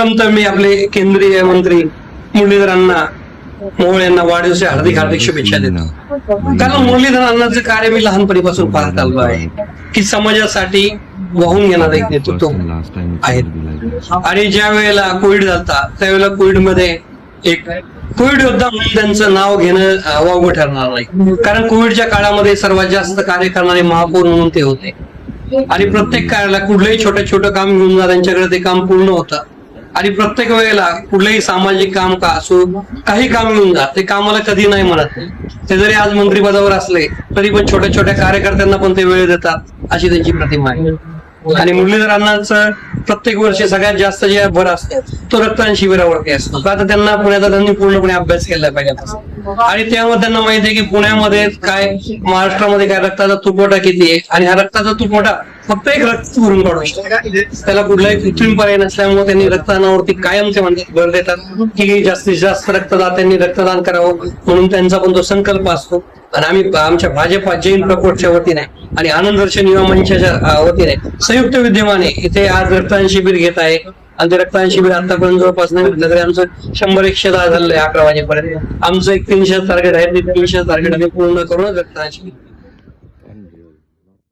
प्रथम तर मी आपले केंद्रीय मंत्री मुरलीधरांना मोहोळ यांना वाढदिवसाच्या हार्दिक हार्दिक शुभेच्छा देतो. कारण मुरलीधर अण्णांचं कार्य मी लहानपणीपासून पाहत आलो आहे की समाजासाठी वाहून घेणारे एक नेतृत्व आहेत. आणि ज्या वेळेला कोविड झाला त्यावेळेला कोविडमध्ये एक कोविड योद्धा म्हणून त्यांचं नाव घेणं वावगं ठरणार नाही. कारण कोविडच्या काळामध्ये सर्वात जास्त कार्य करणारे महापौर म्हणून ते होते. आणि प्रत्येक कार्याला कुठलंही छोटं काम घेऊन जा त्यांच्याकडे ते काम पूर्ण होतं. आणि प्रत्येक वेळेला कुठलंही सामाजिक काम का असो काही काम घेऊन जा ते कामाला कधी नाही म्हणत नाही. ते जरी आज मंत्रिपदावर असले तरी पण छोट्या कार्यकर्त्यांना पण ते वेळ देतात अशी त्यांची प्रतिमा आहे. आणि मुरलीधर अण्णांचं प्रत्येक वर्षी सगळ्यात जास्त जे भर असतो तो रक्तदान शिबिरावरती असतो. आता त्यांना पुण्याचा त्यांनी पूर्णपणे अभ्यास केला पाहिजे. आणि त्यामुळे त्यांना माहिती आहे की पुण्यामध्ये काय महाराष्ट्रामध्ये काय रक्ताचा तुटवडा किती आहे. आणि हा रक्ताचा तुटवडा फक्त एक रक्त भरून काढू शकतो. त्याला कुठलाही कृत्रिम पर्याय नसल्यामुळे त्यांनी रक्तदानावरती कायम ते म्हणतात भर देतात की जास्तीत जास्त रक्तदात्यांनी रक्तदान करावं म्हणून त्यांचा पण तो संकल्प असतो. आणि आम्ही आमच्या भाजपा जैन प्रकोष्ठच्या वतीने आणि आनंद दर्शन युवा मंचाच्या वतीने संयुक्त विद्यमाने इथे आज रक्तदान शिबिर घेत आहे. आणि ते रक्तदान शिबिर आतापर्यंत जवळपास नाही म्हटलं तरी आमचं 100-110 झालंय 11 वाजेपर्यंत. आमचं एक 300 टार्गेट आहे. 300 टार्गेट आम्ही पूर्ण करूनच रक्तदान शिबिर